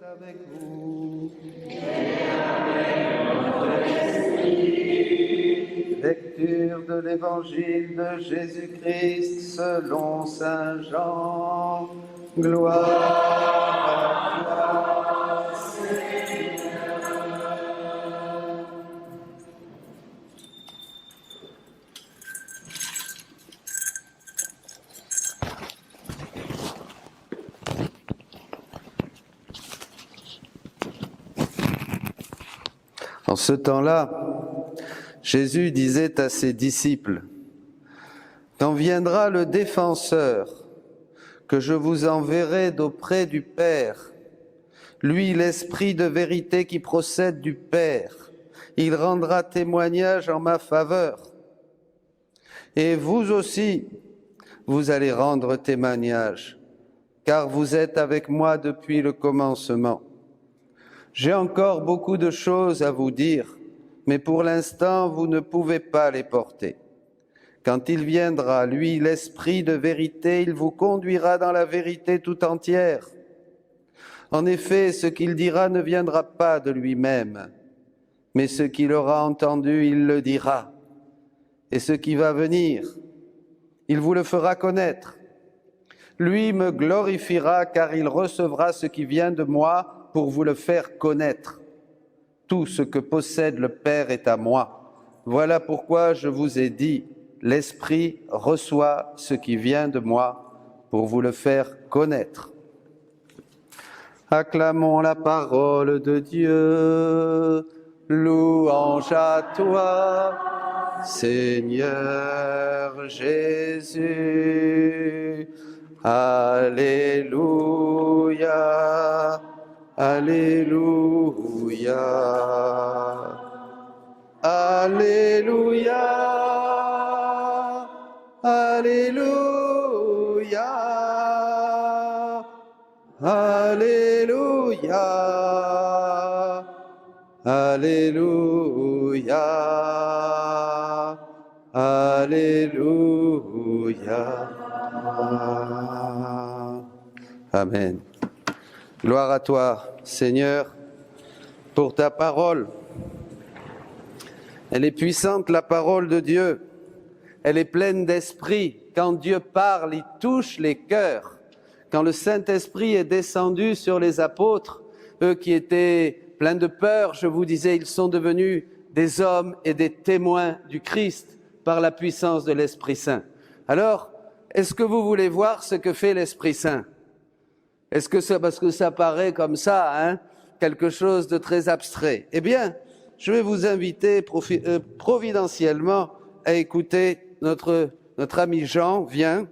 avec vous. Lecture de l'Évangile de Jésus-Christ selon saint Jean. Gloire à toi, Seigneur. En ce temps-là, Jésus disait à ses disciples, « Quand viendra le défenseur, que je vous enverrai d'auprès du Père, lui l'Esprit de vérité qui procède du Père, il rendra témoignage en ma faveur. Et vous aussi, vous allez rendre témoignage, car vous êtes avec moi depuis le commencement. J'ai encore beaucoup de choses à vous dire, mais pour l'instant, vous ne pouvez pas les porter. Quand il viendra, lui, l'Esprit de vérité, il vous conduira dans la vérité tout entière. En effet, ce qu'il dira ne viendra pas de lui-même, mais ce qu'il aura entendu, il le dira. Et ce qui va venir, il vous le fera connaître. Lui me glorifiera, car il recevra ce qui vient de moi, pour vous le faire connaître. Tout ce que possède le Père est à moi. Voilà pourquoi je vous ai dit, l'Esprit reçoit ce qui vient de moi pour vous le faire connaître. Acclamons la parole de Dieu. Louange à toi, Seigneur Jésus. Alléluia. Alléluia, Alléluia, Alléluia, Alléluia, Alléluia, Alléluia. Amen. Gloire à toi, Seigneur, pour ta parole. Elle est puissante, la parole de Dieu. Elle est pleine d'esprit. Quand Dieu parle, il touche les cœurs. Quand le Saint-Esprit est descendu sur les apôtres, eux qui étaient pleins de peur, je vous disais, ils sont devenus des hommes et des témoins du Christ par la puissance de l'Esprit Saint. Alors, est-ce que vous voulez voir ce que fait l'Esprit Saint ? Est-ce que c'est parce que ça paraît comme ça, hein, quelque chose de très abstrait? Eh bien, je vais vous inviter providentiellement à écouter notre ami Jean. Viens.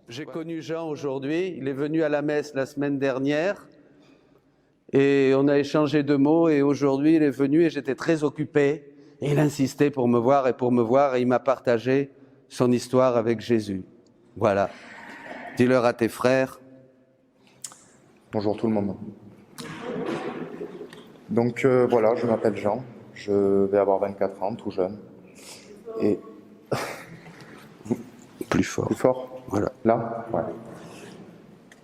J'ai connu Jean aujourd'hui. Il est venu à la messe la semaine dernière et on a échangé 2 mots. Et aujourd'hui, il est venu et j'étais très occupé. Et il insistait pour me voir et il m'a partagé son histoire avec Jésus. Voilà. Dis-leur à tes frères. Bonjour tout le monde. Donc voilà, je m'appelle Jean, je vais avoir 24 ans, tout jeune. Et... Plus fort. Plus fort. Voilà. Là. Ouais.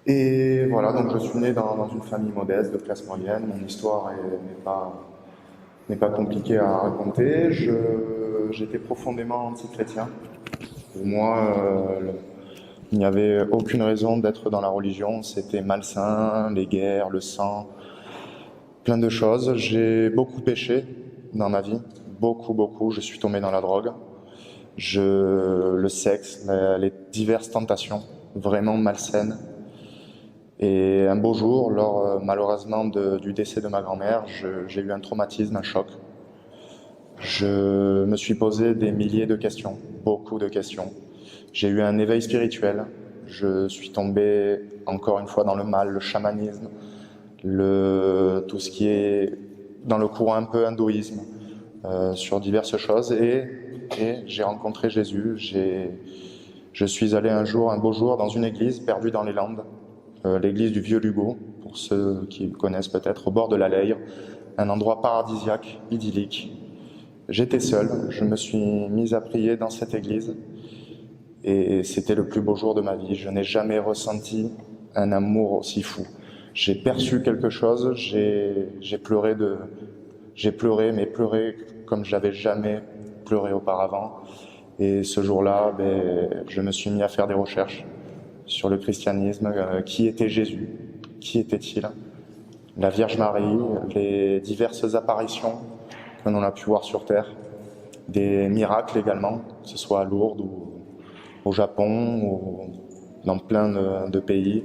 Et voilà, donc je suis né dans une famille modeste, de classe moyenne. Mon histoire n'est pas compliquée à raconter. J'étais profondément anti-chrétien. Pour moi, il n'y avait aucune raison d'être dans la religion, c'était malsain, les guerres, le sang, plein de choses. J'ai beaucoup péché dans ma vie, beaucoup. Je suis tombé dans la drogue, le sexe, les diverses tentations, vraiment malsaines. Et un beau jour, lors malheureusement du décès de ma grand-mère, j'ai eu un traumatisme, un choc. Je me suis posé des milliers de questions, beaucoup de questions. J'ai eu un éveil spirituel, je suis tombé encore une fois dans le mal, le chamanisme, tout ce qui est dans le courant un peu hindouisme, sur diverses choses, et j'ai rencontré Jésus. Je suis allé un beau jour dans une église perdue dans les Landes, l'église du Vieux Lugo, pour ceux qui connaissent peut-être, au bord de la Leyre, un endroit paradisiaque, idyllique. J'étais seul, je me suis mis à prier dans cette église, et c'était le plus beau jour de ma vie. Je n'ai jamais ressenti un amour aussi fou. j'ai perçu quelque chose, j'ai pleuré, mais pleuré comme je n'avais jamais pleuré auparavant. Et ce jour-là, je me suis mis à faire des recherches sur le christianisme. Qui était Jésus? Qui était-il? La Vierge Marie, les diverses apparitions que l'on a pu voir sur Terre, des miracles également, que ce soit à Lourdes ou au Japon ou dans plein de pays.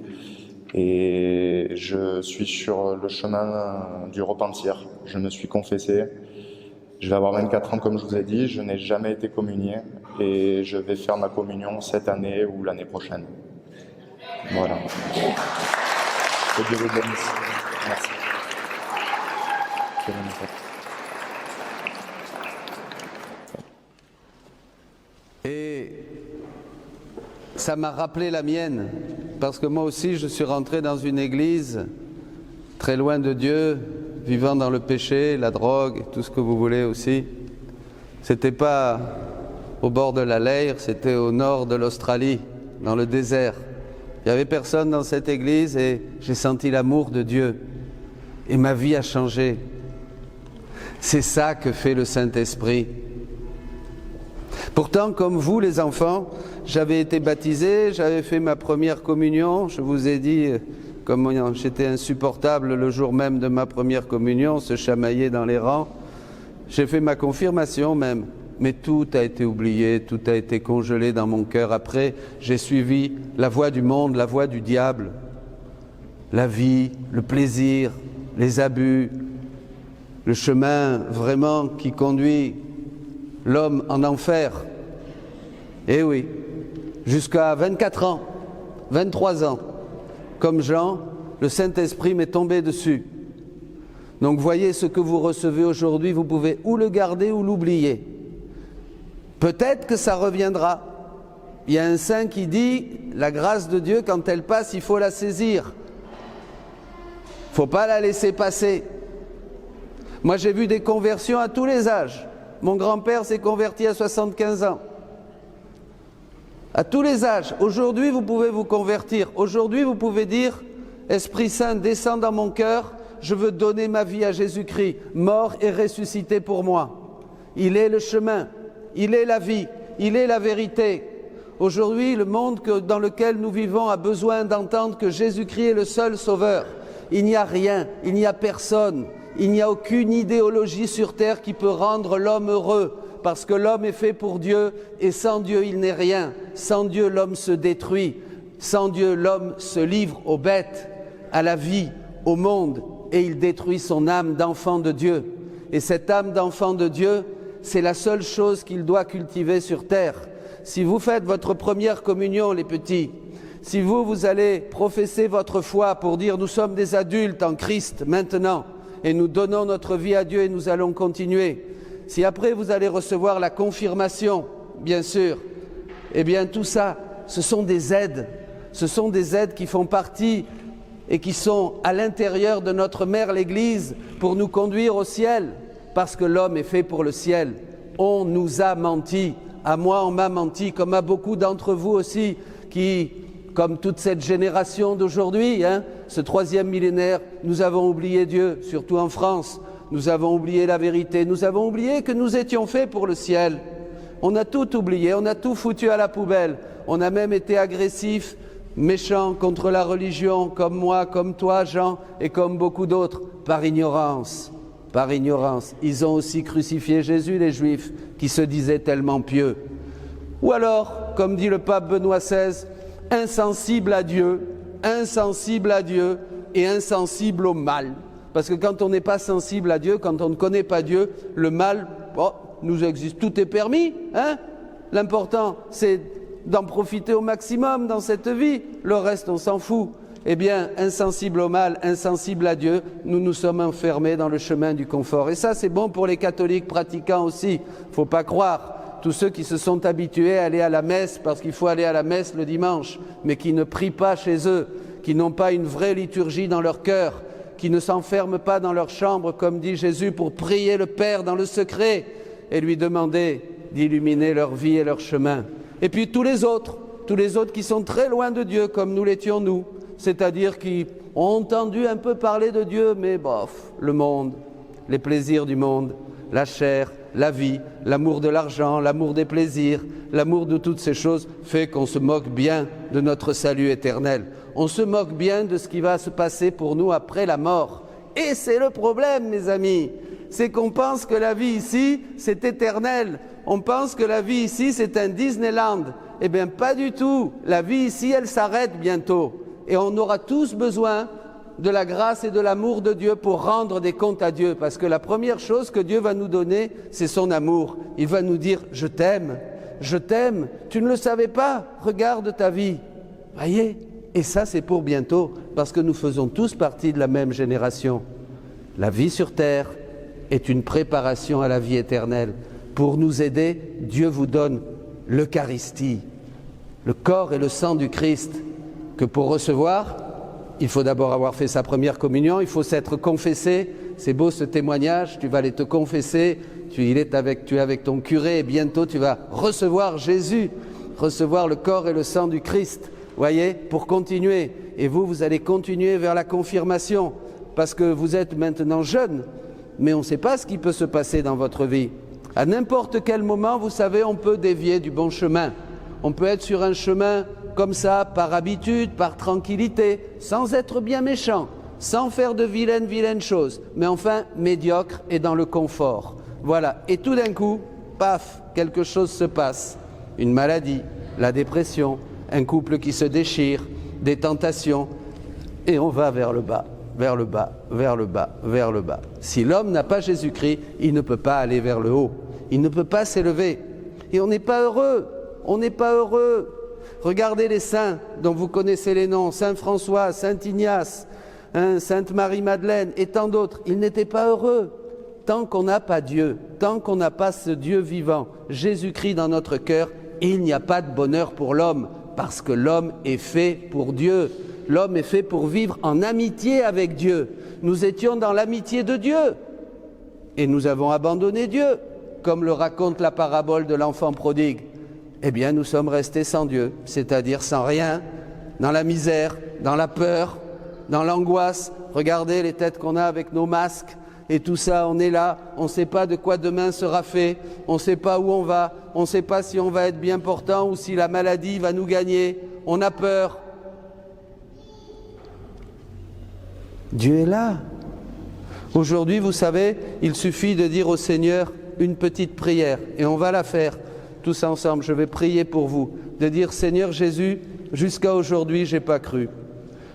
Et je suis sur le chemin du repentir. Je me suis confessé. Je vais avoir 24 ans comme je vous ai dit, je n'ai jamais été communié et je vais faire ma communion cette année ou l'année prochaine. Voilà. Que Dieu vous bénisse. Merci. Et ça m'a rappelé la mienne, parce que moi aussi je suis rentré dans une église très loin de Dieu, vivant dans le péché, la drogue, tout ce que vous voulez aussi. C'était pas au bord de la Leyre, c'était au nord de l'Australie, dans le désert. Il n'y avait personne dans cette église et j'ai senti l'amour de Dieu. Et ma vie a changé. C'est ça que fait le Saint-Esprit. Pourtant, comme vous les enfants, j'avais été baptisé, j'avais fait ma première communion. Je vous ai dit, comme j'étais insupportable le jour même de ma première communion, se chamailler dans les rangs. J'ai fait ma confirmation même, mais tout a été oublié, tout a été congelé dans mon cœur. Après, j'ai suivi la voie du monde, la voie du diable, la vie, le plaisir, les abus, le chemin vraiment qui conduit l'homme en enfer. Eh oui, jusqu'à 24 ans, 23 ans, comme Jean, le Saint-Esprit m'est tombé dessus. Donc voyez, ce que vous recevez aujourd'hui, vous pouvez ou le garder ou l'oublier. Peut-être que ça reviendra. Il y a un saint qui dit, la grâce de Dieu, quand elle passe, il faut la saisir. Il ne faut pas la laisser passer. Moi, j'ai vu des conversions à tous les âges. Mon grand-père s'est converti à 75 ans. À tous les âges. Aujourd'hui, vous pouvez vous convertir. Aujourd'hui, vous pouvez dire, Esprit Saint, descends dans mon cœur, je veux donner ma vie à Jésus-Christ, mort et ressuscité pour moi. Il est le chemin, il est la vie, il est la vérité. Aujourd'hui, le monde dans lequel nous vivons a besoin d'entendre que Jésus-Christ est le seul sauveur. Il n'y a rien, il n'y a personne, il n'y a aucune idéologie sur terre qui peut rendre l'homme heureux, parce que l'homme est fait pour Dieu, et sans Dieu, il n'est rien. Sans Dieu, l'homme se détruit. Sans Dieu, l'homme se livre aux bêtes, à la vie, au monde, et il détruit son âme d'enfant de Dieu. Et cette âme d'enfant de Dieu, c'est la seule chose qu'il doit cultiver sur terre. Si vous faites votre première communion, les petits, si vous allez professer votre foi pour dire « nous sommes des adultes en Christ maintenant, et nous donnons notre vie à Dieu et nous allons continuer », si après vous allez recevoir la confirmation, bien sûr, eh bien tout ça, ce sont des aides. Ce sont des aides qui font partie et qui sont à l'intérieur de notre mère l'Église pour nous conduire au ciel, parce que l'homme est fait pour le ciel. On nous a menti. À moi, on m'a menti, comme à beaucoup d'entre vous aussi, qui, comme toute cette génération d'aujourd'hui, ce troisième millénaire, nous avons oublié Dieu, surtout en France. Nous avons oublié la vérité, nous avons oublié que nous étions faits pour le ciel. On a tout oublié, on a tout foutu à la poubelle. On a même été agressifs, méchants contre la religion, comme moi, comme toi, Jean, et comme beaucoup d'autres, par ignorance. Par ignorance. Ils ont aussi crucifié Jésus, les Juifs, qui se disaient tellement pieux. Ou alors, comme dit le pape Benoît XVI, insensibles à Dieu et insensibles au mal. Parce que quand on n'est pas sensible à Dieu, quand on ne connaît pas Dieu, le mal nous existe. Tout est permis. L'important, c'est d'en profiter au maximum dans cette vie. Le reste, on s'en fout. Eh bien, insensible au mal, insensible à Dieu, nous nous sommes enfermés dans le chemin du confort. Et ça, c'est bon pour les catholiques pratiquants aussi. Il ne faut pas croire. Tous ceux qui se sont habitués à aller à la messe, parce qu'il faut aller à la messe le dimanche, mais qui ne prient pas chez eux, qui n'ont pas une vraie liturgie dans leur cœur, qui ne s'enferment pas dans leur chambre, comme dit Jésus, pour prier le Père dans le secret et lui demander d'illuminer leur vie et leur chemin. Et puis tous les autres, tous les autres qui sont très loin de Dieu, comme nous l'étions nous, c'est-à-dire qui ont entendu un peu parler de Dieu, mais bof, le monde, les plaisirs du monde, la chair, la vie, l'amour de l'argent, l'amour des plaisirs, l'amour de toutes ces choses fait qu'on se moque bien de notre salut éternel. On se moque bien de ce qui va se passer pour nous après la mort. Et c'est le problème, mes amis, c'est qu'on pense que la vie ici, c'est éternel. On pense que la vie ici, c'est un Disneyland. Eh bien, pas du tout. La vie ici, elle s'arrête bientôt. Et on aura tous besoin de la grâce et de l'amour de Dieu pour rendre des comptes à Dieu. Parce que la première chose que Dieu va nous donner, c'est son amour. Il va nous dire, je t'aime, tu ne le savais pas, regarde ta vie. Voyez ? Et ça, c'est pour bientôt, parce que nous faisons tous partie de la même génération. La vie sur terre est une préparation à la vie éternelle. Pour nous aider, Dieu vous donne l'Eucharistie, le corps et le sang du Christ, que pour recevoir, il faut d'abord avoir fait sa première communion, il faut s'être confessé. C'est beau ce témoignage, tu vas aller te confesser, tu es avec ton curé et bientôt tu vas recevoir Jésus, recevoir le corps et le sang du Christ. Voyez, pour continuer. Et vous allez continuer vers la confirmation, parce que vous êtes maintenant jeune, mais on ne sait pas ce qui peut se passer dans votre vie. À n'importe quel moment, vous savez, on peut dévier du bon chemin. On peut être sur un chemin comme ça, par habitude, par tranquillité, sans être bien méchant, sans faire de vilaines choses, mais enfin médiocre et dans le confort. Voilà. Et tout d'un coup, paf, quelque chose se passe. Une maladie, la dépression, un couple qui se déchire, des tentations, et on va vers le bas, vers le bas, vers le bas, vers le bas. Si l'homme n'a pas Jésus-Christ, il ne peut pas aller vers le haut, il ne peut pas s'élever. Et on n'est pas heureux, on n'est pas heureux. Regardez les saints dont vous connaissez les noms, Saint François, Saint Ignace, Sainte Marie-Madeleine et tant d'autres, ils n'étaient pas heureux. Tant qu'on n'a pas Dieu, tant qu'on n'a pas ce Dieu vivant, Jésus-Christ dans notre cœur, il n'y a pas de bonheur pour l'homme. Parce que l'homme est fait pour Dieu. L'homme est fait pour vivre en amitié avec Dieu. Nous étions dans l'amitié de Dieu. Et nous avons abandonné Dieu, comme le raconte la parabole de l'enfant prodigue. Eh bien, nous sommes restés sans Dieu, c'est-à-dire sans rien, dans la misère, dans la peur, dans l'angoisse. Regardez les têtes qu'on a avec nos masques. Et tout ça, on est là, on ne sait pas de quoi demain sera fait, on ne sait pas où on va, on ne sait pas si on va être bien portant ou si la maladie va nous gagner, on a peur. Dieu est là. Aujourd'hui, vous savez, il suffit de dire au Seigneur une petite prière, et on va la faire tous ensemble, je vais prier pour vous, de dire Seigneur Jésus, jusqu'à aujourd'hui, je n'ai pas cru.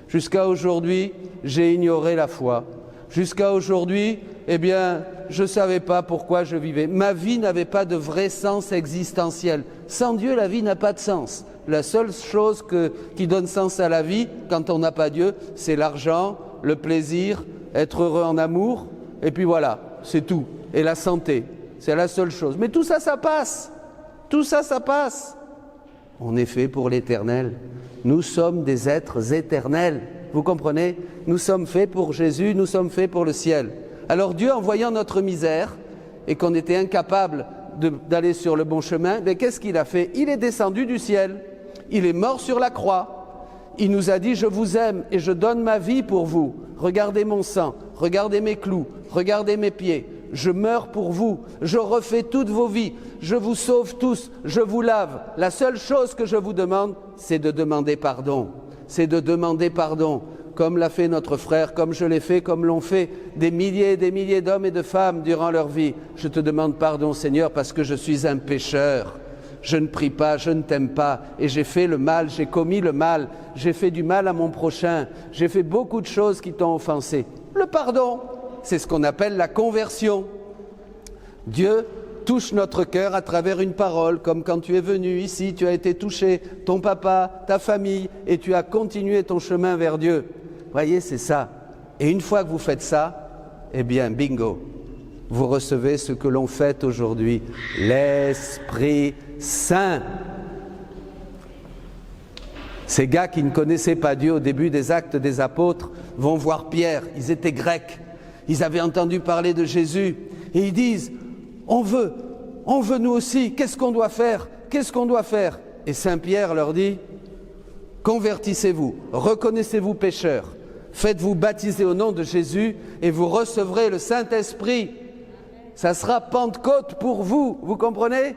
Jusqu'à aujourd'hui, j'ai ignoré la foi. Jusqu'à aujourd'hui, eh bien, je ne savais pas pourquoi je vivais. Ma vie n'avait pas de vrai sens existentiel. Sans Dieu, la vie n'a pas de sens. La seule chose qui donne sens à la vie, quand on n'a pas Dieu, c'est l'argent, le plaisir, être heureux en amour, et puis voilà, c'est tout. Et la santé, c'est la seule chose. Mais tout ça, ça passe. Tout ça, ça passe. On est fait pour l'éternel. Nous sommes des êtres éternels. Vous comprenez? Nous sommes faits pour Jésus, nous sommes faits pour le ciel. Alors Dieu, en voyant notre misère et qu'on était incapable d'aller sur le bon chemin, mais qu'est-ce qu'il a fait? Il est descendu du ciel. Il est mort sur la croix. Il nous a dit, je vous aime et je donne ma vie pour vous. Regardez mon sang, regardez mes clous, regardez mes pieds. Je meurs pour vous, je refais toutes vos vies, je vous sauve tous, je vous lave. La seule chose que je vous demande, c'est de demander pardon. C'est de demander pardon, comme l'a fait notre frère, comme je l'ai fait, comme l'ont fait des milliers et des milliers d'hommes et de femmes durant leur vie. Je te demande pardon, Seigneur, parce que je suis un pécheur. Je ne prie pas, je ne t'aime pas, et j'ai fait le mal, j'ai commis le mal, j'ai fait du mal à mon prochain, j'ai fait beaucoup de choses qui t'ont offensé. Le pardon, c'est ce qu'on appelle la conversion. Dieu touche notre cœur à travers une parole, comme quand tu es venu ici, tu as été touché, ton papa, ta famille, et tu as continué ton chemin vers Dieu. Voyez, c'est ça. Et une fois que vous faites ça, eh bien, bingo, vous recevez ce que l'on fête aujourd'hui, l'Esprit Saint. Ces gars qui ne connaissaient pas Dieu au début des Actes des Apôtres vont voir Pierre, ils étaient grecs, ils avaient entendu parler de Jésus, et ils disent, on veut nous aussi, qu'est-ce qu'on doit faire? Qu'est-ce qu'on doit faire? Et Saint Pierre leur dit, convertissez-vous, reconnaissez-vous pécheurs, faites-vous baptiser au nom de Jésus et vous recevrez le Saint-Esprit. Ça sera Pentecôte pour vous, vous comprenez?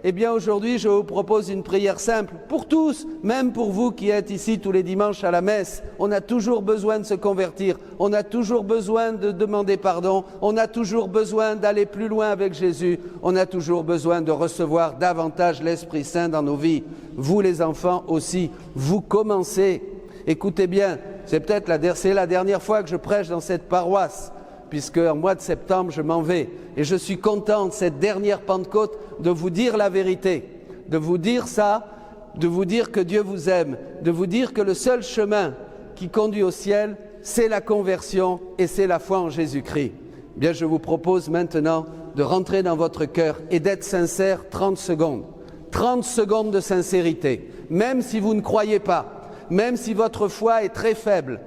Eh bien aujourd'hui, je vous propose une prière simple pour tous, même pour vous qui êtes ici tous les dimanches à la messe. On a toujours besoin de se convertir, on a toujours besoin de demander pardon, on a toujours besoin d'aller plus loin avec Jésus, on a toujours besoin de recevoir davantage l'Esprit Saint dans nos vies. Vous les enfants aussi, vous commencez. Écoutez bien, c'est la dernière fois que je prêche dans cette paroisse, puisque en mois de septembre, je m'en vais. Et je suis content de cette dernière Pentecôte de vous dire la vérité, de vous dire ça, de vous dire que Dieu vous aime, de vous dire que le seul chemin qui conduit au ciel, c'est la conversion et c'est la foi en Jésus-Christ. Bien, je vous propose maintenant de rentrer dans votre cœur et d'être sincère 30 secondes. 30 secondes de sincérité, même si vous ne croyez pas, même si votre foi est très faible.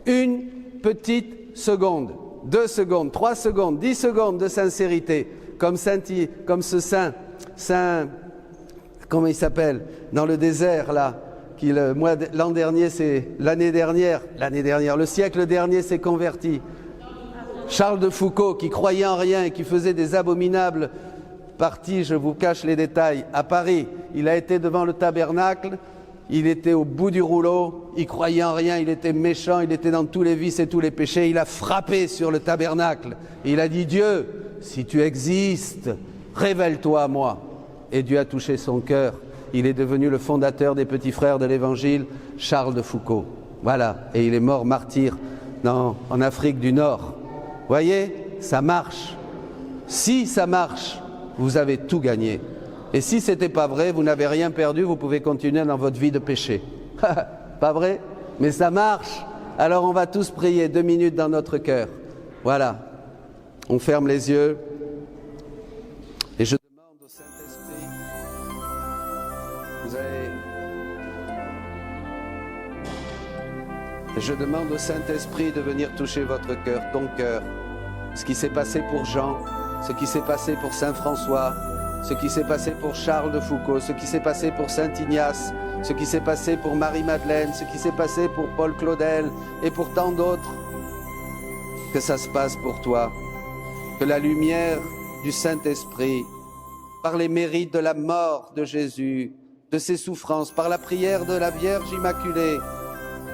Une petite seconde. 2 secondes, 3 secondes, 10 secondes de sincérité, comme ce saint, comment il s'appelle, dans le désert là, le siècle dernier s'est converti. Charles de Foucault, qui croyait en rien et qui faisait des abominables parties, je vous cache les détails, à Paris. Il a été devant le tabernacle. Il était au bout du rouleau, il croyait en rien, il était méchant, il était dans tous les vices et tous les péchés. Il a frappé sur le tabernacle. Et il a dit, Dieu, si tu existes, révèle-toi à moi. Et Dieu a touché son cœur. Il est devenu le fondateur des petits frères de l'Évangile, Charles de Foucault. Voilà, et il est mort martyr en Afrique du Nord. Voyez, ça marche. Si ça marche, vous avez tout gagné. Et si ce n'était pas vrai, vous n'avez rien perdu, vous pouvez continuer dans votre vie de péché. Pas vrai? Mais ça marche. Alors on va tous prier 2 minutes dans notre cœur. Voilà. On ferme les yeux. Et je demande au Saint-Esprit, je demande au Saint-Esprit de venir toucher votre cœur, ton cœur. Ce qui s'est passé pour Jean, ce qui s'est passé pour Saint François, ce qui s'est passé pour Charles de Foucault, ce qui s'est passé pour Saint Ignace, ce qui s'est passé pour Marie-Madeleine, ce qui s'est passé pour Paul Claudel et pour tant d'autres. Que ça se passe pour toi. Que la lumière du Saint-Esprit, par les mérites de la mort de Jésus, de ses souffrances, par la prière de la Vierge Immaculée,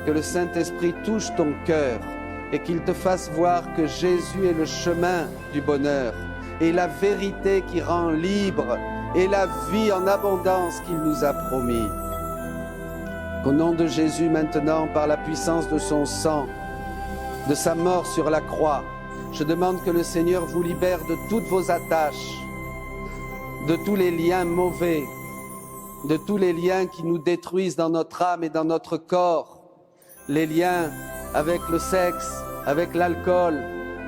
que le Saint-Esprit touche ton cœur et qu'il te fasse voir que Jésus est le chemin du bonheur et la vérité qui rend libre et la vie en abondance qu'il nous a promis. Qu'au nom de Jésus maintenant, par la puissance de son sang, de sa mort sur la croix, je demande que le Seigneur vous libère de toutes vos attaches, de tous les liens mauvais, de tous les liens qui nous détruisent dans notre âme et dans notre corps, les liens avec le sexe, avec l'alcool,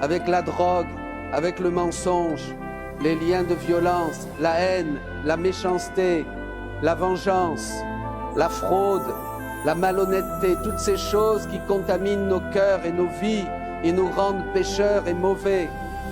avec la drogue, avec le mensonge, les liens de violence, la haine, la méchanceté, la vengeance, la fraude, la malhonnêteté, toutes ces choses qui contaminent nos cœurs et nos vies et nous rendent pécheurs et mauvais.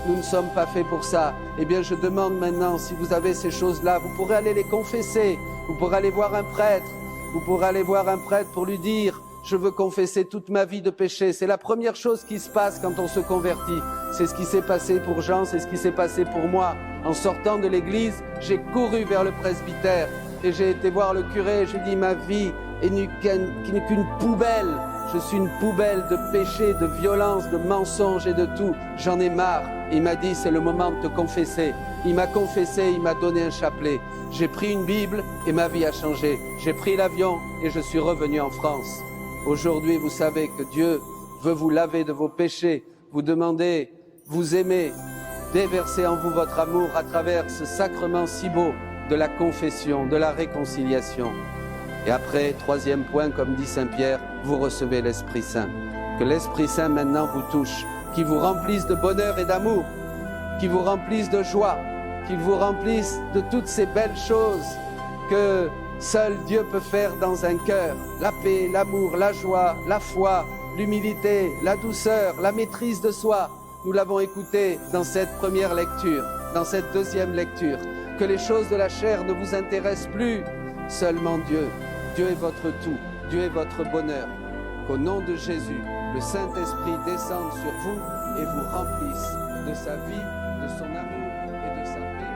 Nous ne sommes pas faits pour ça. Eh bien, je demande maintenant, si vous avez ces choses-là, vous pourrez aller les confesser, vous pourrez aller voir un prêtre, vous pourrez aller voir un prêtre pour lui dire « Je veux confesser toute ma vie de péché ». C'est la première chose qui se passe quand on se convertit. C'est ce qui s'est passé pour Jean, c'est ce qui s'est passé pour moi. En sortant de l'église, j'ai couru vers le presbytère et j'ai été voir le curé et je lui ai dit « Ma vie n'est qu'une poubelle. Je suis une poubelle de péché, de violence, de mensonges et de tout. J'en ai marre. » Il m'a dit, c'est le moment de te confesser. Il m'a confessé, il m'a donné un chapelet. J'ai pris une Bible et ma vie a changé. J'ai pris l'avion et je suis revenu en France. Aujourd'hui, vous savez que Dieu veut vous laver de vos péchés, vous demander, vous aimer, déverser en vous votre amour à travers ce sacrement si beau de la confession, de la réconciliation. Et après, troisième point, comme dit Saint Pierre, vous recevez l'Esprit Saint. Que l'Esprit Saint maintenant vous touche, qu'il vous remplisse de bonheur et d'amour, qu'il vous remplisse de joie, qu'il vous remplisse de toutes ces belles choses que seul Dieu peut faire dans un cœur. La paix, l'amour, la joie, la foi, l'humilité, la douceur, la maîtrise de soi. Nous l'avons écouté dans cette première lecture, dans cette deuxième lecture. Que les choses de la chair ne vous intéressent plus, Seulement Dieu. Dieu est votre tout. Dieu est votre bonheur. Qu'au nom de Jésus, le Saint-Esprit descende sur vous et vous remplisse de sa vie, de son amour et de sa paix.